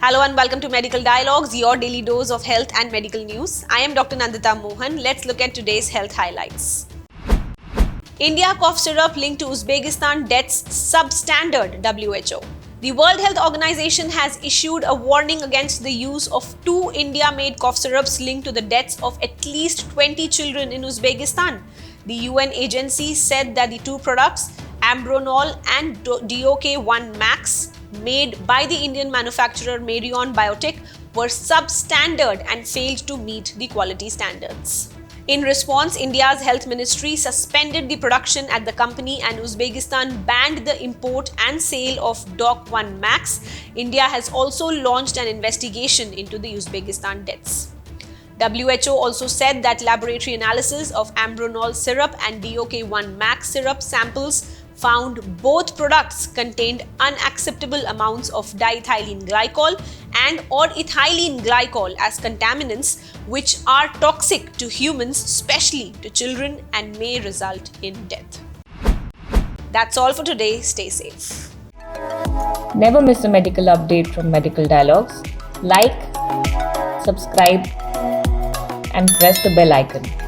Hello and welcome to Medical Dialogues, your daily dose of health and medical news. I am Dr. Nandita Mohan. Let's look at today's health highlights. India cough syrup linked to Uzbekistan deaths substandard, WHO. The World Health Organization has issued a warning against the use of two India-made cough syrups linked to the deaths of at least 20 children in Uzbekistan. The UN agency said that the two products, AMBRONOL and DOK-1 Max, made by the Indian manufacturer Marion Biotech, were substandard and failed to meet the quality standards. In response, India's health ministry suspended the production at the company and Uzbekistan banned the import and sale of DOK-1 Max. India has also launched an investigation into the Uzbekistan deaths. WHO also said that laboratory analysis of AMBRONOL syrup and DOK-1 Max syrup samples found both products contained unacceptable amounts of diethylene glycol and or ethylene glycol as contaminants, which are toxic to humans, especially to children, and may result in death. That's all for today. Stay safe. Never miss a medical update from Medical Dialogues. Like, subscribe, and press the bell icon.